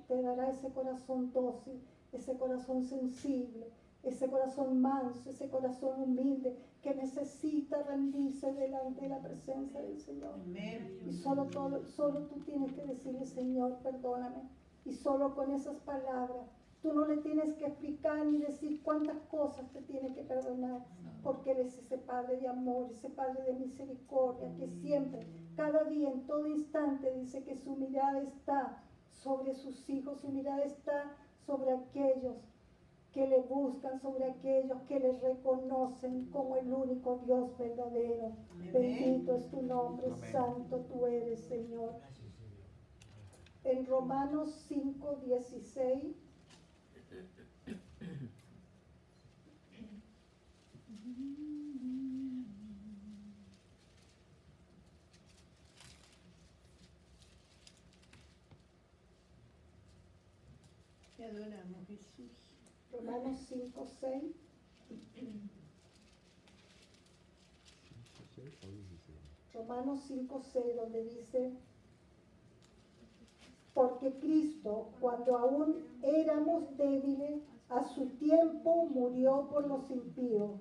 te dará ese corazón dócil, ese corazón sensible, ese corazón manso, ese corazón humilde que necesita rendirse delante de la presencia del Señor. Y solo tú tienes que decirle, Señor, perdóname. Y solo con esas palabras, tú no le tienes que explicar ni decir cuántas cosas te tiene que perdonar, porque Él es ese Padre de amor, ese Padre de misericordia, que siempre, cada día, en todo instante, dice que su mirada está sobre sus hijos, su mirada está sobre aquellos que le buscan, sobre aquellos que le reconocen como el único Dios verdadero. Amén. Bendito es tu nombre, Amén. santo tú eres, Señor. En Romanos 5:16. Te adoramos, Jesús. Romanos 5:6. Romanos 5:6, donde dice: porque Cristo, cuando aún éramos débiles, a su tiempo murió por los impíos.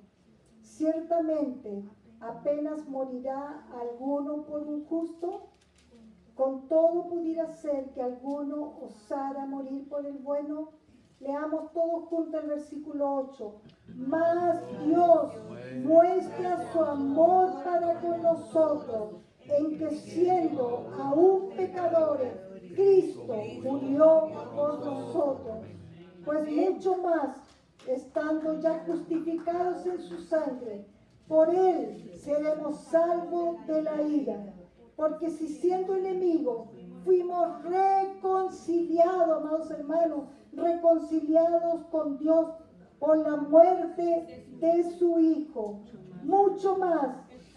Ciertamente, apenas morirá alguno por un justo, con todo pudiera ser que alguno osara morir por el bueno. Leamos todos juntos el versículo 8. Mas Dios muestra su amor para con nosotros, en que siendo aún pecadores, Cristo murió por nosotros. Pues mucho más, estando ya justificados en su sangre, por él seremos salvos de la ira. Porque si siendo enemigos fuimos reconciliados, amados hermanos, reconciliados con Dios por la muerte de su Hijo, mucho más,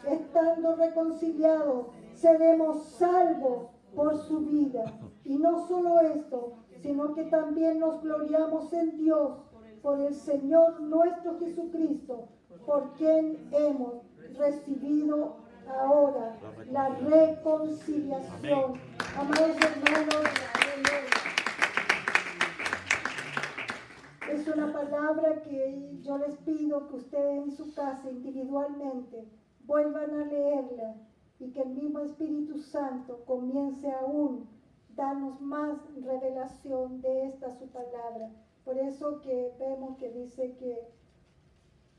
estando reconciliados, seremos salvos por su vida. Y no solo esto, sino que también nos gloriamos en Dios por el Señor nuestro Jesucristo, por quien hemos recibido ahora la reconciliación. Amados hermanos, es una palabra que yo les pido que ustedes en su casa individualmente vuelvan a leerla y que el mismo Espíritu Santo comience aún a darnos más revelación de esta su palabra. Por eso que vemos que dice que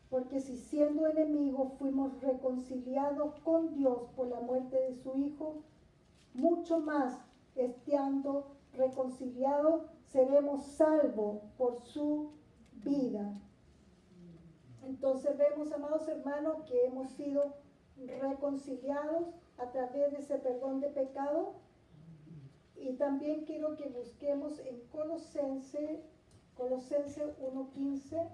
porque si siendo enemigos fuimos reconciliados con Dios por la muerte de su Hijo, mucho más estando reconciliados seremos salvos por su vida. Entonces vemos, amados hermanos, que hemos sido reconciliados a través de ese perdón de pecado. Y también quiero que busquemos en Colosenses 1:15.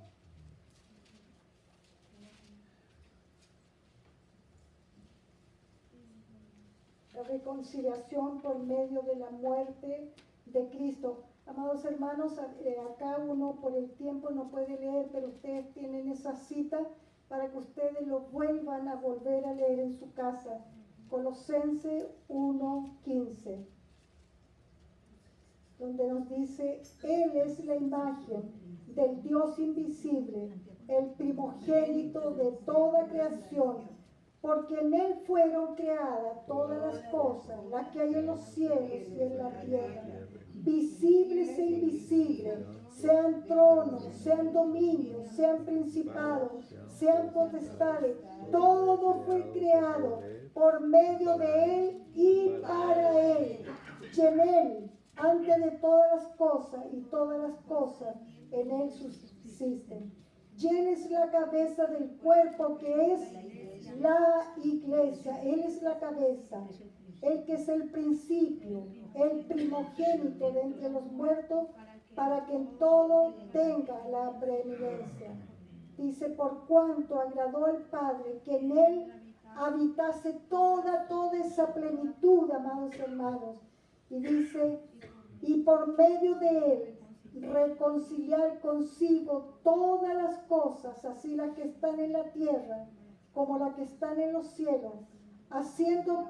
La reconciliación por medio de la muerte de Cristo. Amados hermanos, acá uno por el tiempo no puede leer, pero ustedes tienen esa cita para que ustedes lo vuelvan a volver a leer en su casa. Colosenses 1:15, donde nos dice: Él es la imagen del Dios invisible, el primogénito de toda creación, porque en Él fueron creadas todas las cosas, las que hay en los cielos y en la tierra, visibles e invisibles, sean tronos, sean dominios, sean principados, sean potestades. Todo fue creado por medio de Él y para Él. Y en Él, antes de todas las cosas, y todas las cosas en Él subsisten. Y Él es la cabeza del cuerpo, que es la iglesia. Él es la cabeza, el que es el principio, el primogénito de entre los muertos, para que en todo tenga la preeminencia. Dice: por cuanto agradó al Padre que en Él habitase toda esa plenitud, amados hermanos. Y dice: y por medio de Él reconciliar consigo todas las cosas, así las que están en la tierra como las que están en los cielos, haciendo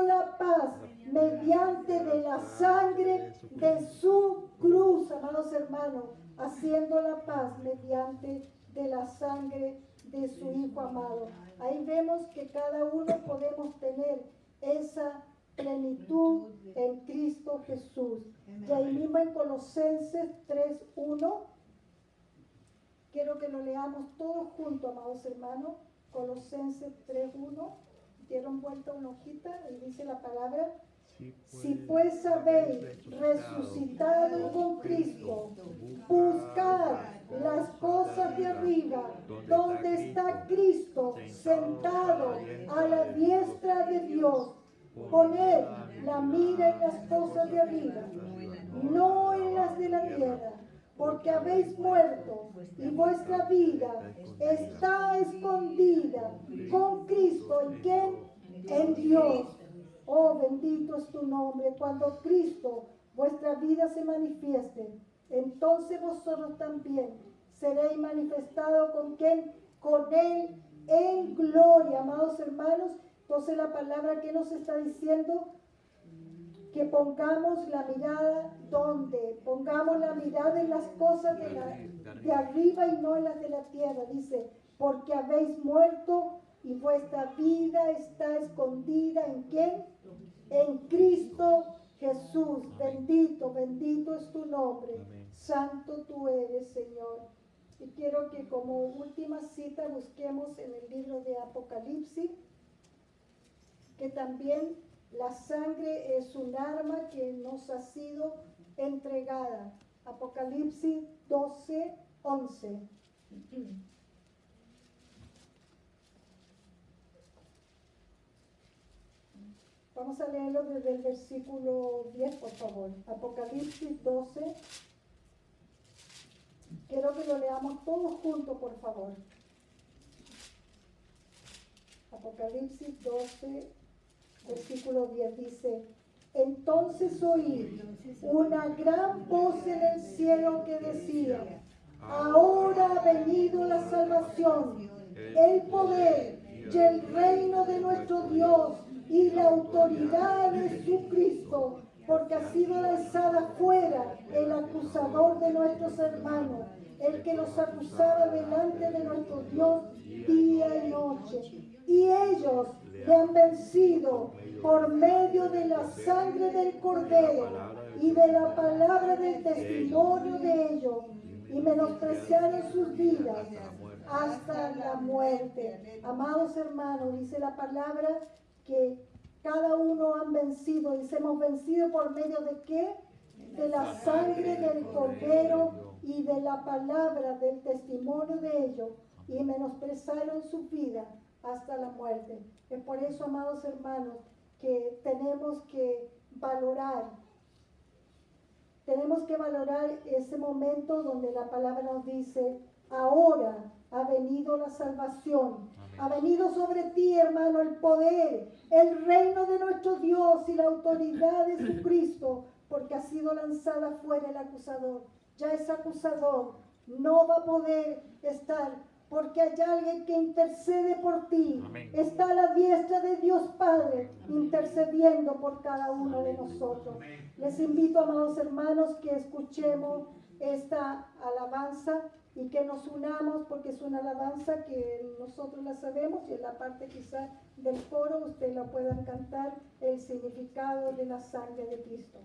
la paz mediante de la sangre de su cruz, amados hermanos, haciendo la paz mediante de la sangre de su Hijo amado. Ahí vemos que cada uno podemos tener esa plenitud en Cristo Jesús. Y ahí mismo en Colosenses 3:1, quiero que lo leamos todos juntos, amados hermanos. Colosenses 3:1 dieron vuelta una hojita y dice la palabra, si pues pues habéis resucitado con Cristo, buscad las cosas de arriba, donde está Cristo sentado a la diestra de Dios. Poned la mira en las cosas de arriba, no en las de la tierra, porque habéis muerto y vuestra vida está escondida con Cristo. ¿En quién? En Dios. Oh, bendito es tu nombre. Cuando Cristo, vuestra vida, se manifieste, entonces vosotros también seréis manifestados con quién? Con Él en gloria, amados hermanos. Entonces la palabra que nos está diciendo, que pongamos la mirada donde, pongamos la mirada en las cosas de arriba y no en las de la tierra. Dice, porque habéis muerto y vuestra vida está escondida ¿en quién? En Cristo Jesús. Bendito, bendito es tu nombre. Amén. Santo tú eres, Señor. Y quiero que como última cita busquemos en el libro de Apocalipsis, que también la sangre es un arma que nos ha sido entregada. Apocalipsis 12, 11. Vamos a leerlo desde el versículo 10, por favor. Apocalipsis 12. Quiero que lo leamos todos juntos, por favor. Apocalipsis 12, versículo 10 dice, entonces oí una gran voz en el cielo que decía, ahora ha venido la salvación, el poder y el reino de nuestro Dios y la autoridad de Jesucristo, porque ha sido lanzada fuera el acusador de nuestros hermanos, el que los acusaba delante de nuestro Dios día y noche. Y ellos le han vencido por medio de la sangre del Cordero y de la palabra del testimonio de ellos, y menospreciaron sus vidas hasta la muerte. Amados hermanos, dice la palabra que cada uno han vencido. Dice, hemos vencido por medio de ¿qué? De la sangre del Cordero y de la palabra del testimonio de ellos, y menospreciaron sus vidas hasta la muerte. Es por eso, amados hermanos, que tenemos que valorar ese momento donde la palabra nos dice, ahora ha venido la salvación. Amén. Ha venido sobre ti, hermano, el poder, el reino de nuestro Dios y la autoridad de Jesucristo, porque ha sido lanzada fuera el acusador. Ya ese acusador no va a poder estar, porque hay alguien que intercede por ti. Amén. Está a la diestra de Dios Padre, intercediendo por cada uno de nosotros. Amén. Les invito, amados hermanos, que escuchemos esta alabanza y que nos unamos, porque es una alabanza que nosotros la sabemos, y en la parte quizá del coro ustedes la puedan cantar, el significado de la sangre de Cristo.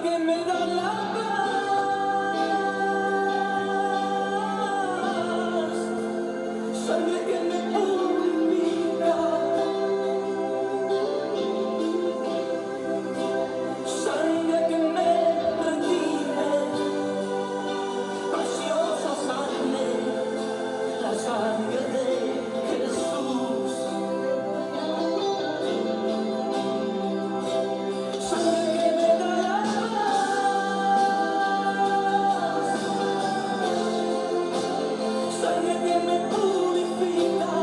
que me da la paz, sangre que me purifica, sangre que me redime, preciosa sangre, la sangre de Jesús. Sangre que me da la paz, sangre que me purifica,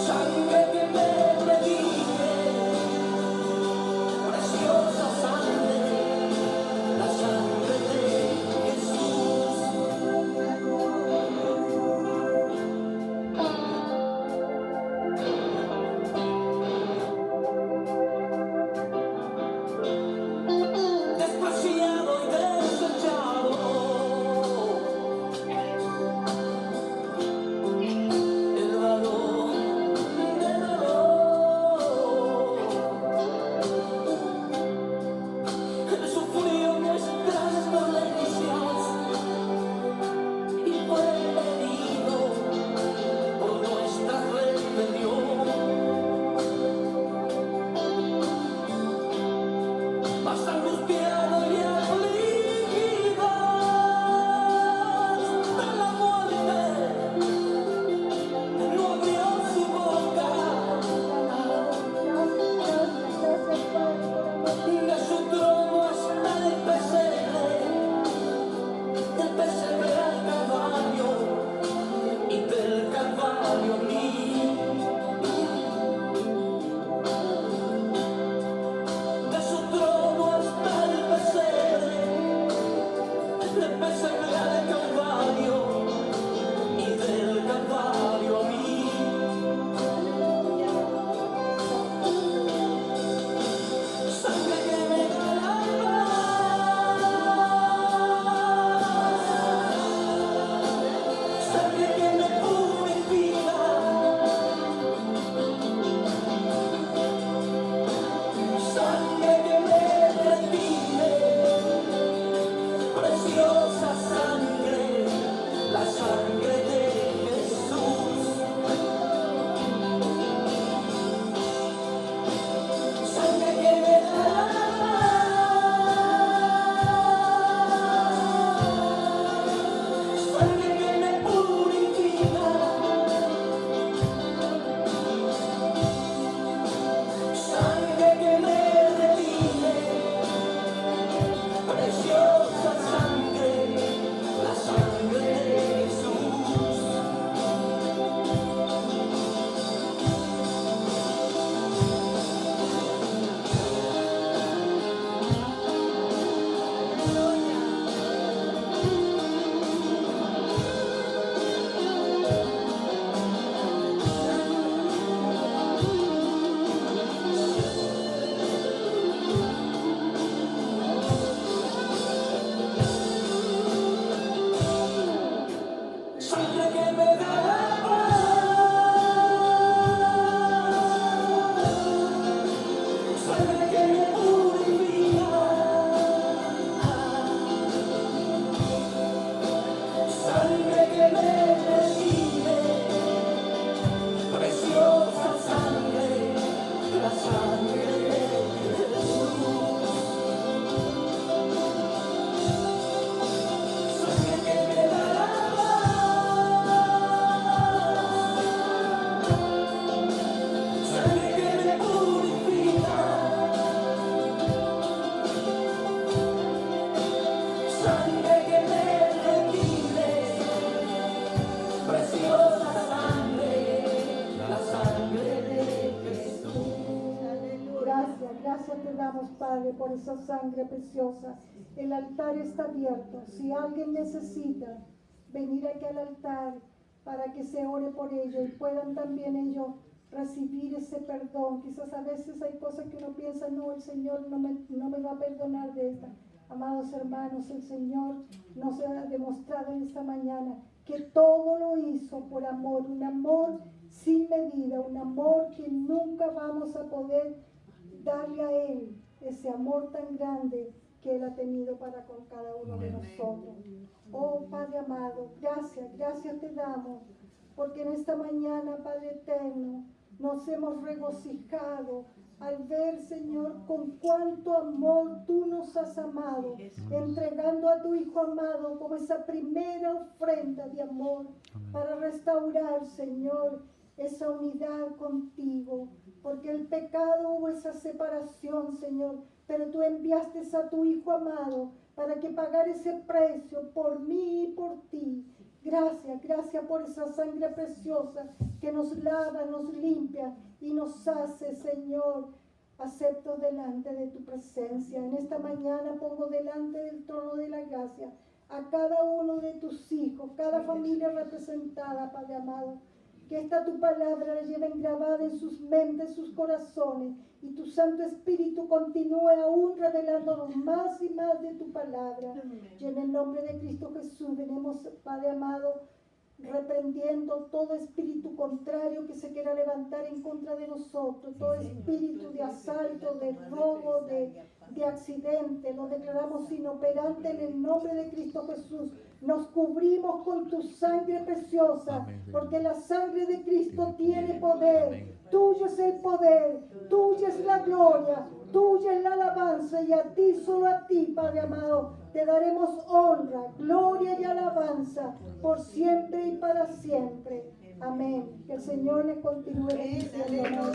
sangre que me redime, preciosa sangre, la sangre de Jesús. Despreciado y desechado, el varón de dolor, él sufrió nuestras dolencias y fue herido por nuestra rebelión. Más angustiado y afligido hasta la muerte, no abrió su boca, de su trono hasta el pesebre al Calvario, y del Calvario a mí. De su trono hasta el pesebre al Calvario, y del Calvario a mí. Sangre que me da la paz, sangre que me purifica, sangre que me redime, preciosa sangre, la sangre de Jesús. Sangre que me da la paz, sangre que me purifica, sangre que me redime, preciosa sangre, la sangre de Jesús. Sangre que me da la paz, sangre que me purifica, sangre que me redime, preciosa sangre, la sangre de Jesús. Sangre que me da la paz, sangre que me purifica, sangre que me redime, preciosa sangre, la sangre de Jesús. Gracias, gracias te damos, Padre, por esa sangre preciosa. El altar está abierto. Si alguien necesita venir aquí al altar para que se ore por ello y puedan también ellos recibir ese perdón. Quizás a veces hay cosas que uno piensa, no, el Señor no me va a perdonar de esta. Amados hermanos, el Señor nos ha demostrado en esta mañana que todo lo hizo por amor, un amor sin medida, un amor que nunca vamos a poder darle a Él, ese amor tan grande que Él ha tenido para con cada uno de nosotros. Oh Padre amado, gracias te damos, porque en esta mañana, Padre eterno, nos hemos regocijado al ver, Señor, con cuánto amor tú nos has amado, entregando a tu Hijo amado como esa primera ofrenda de amor para restaurar, Señor, esa unidad contigo, porque el pecado hubo esa separación, Señor, pero tú enviaste a tu Hijo amado para que pagara ese precio por mí y por ti. Gracias por esa sangre preciosa que nos lava, nos limpia y nos hace, Señor, aceptos delante de tu presencia. En esta mañana pongo delante del trono de la gracia a cada uno de tus hijos, cada familia representada, Padre amado. Que esta tu palabra la lleven grabada en sus mentes, sus corazones, y tu Santo Espíritu continúe aún revelándonos más y más de tu palabra. Y en el nombre de Cristo Jesús venimos, Padre amado, reprendiendo todo espíritu contrario que se quiera levantar en contra de nosotros, todo espíritu de asalto, de robo, de accidente, lo declaramos inoperante en el nombre de Cristo Jesús. Nos cubrimos con tu sangre preciosa, porque la sangre de Cristo tiene poder. Tuyo es el poder, tuya es la gloria, tuya es la alabanza, y a ti, solo a ti, Padre amado, te daremos honra, gloria y alabanza por siempre y para siempre. Amén. Que el Señor les continúe bendiciendo.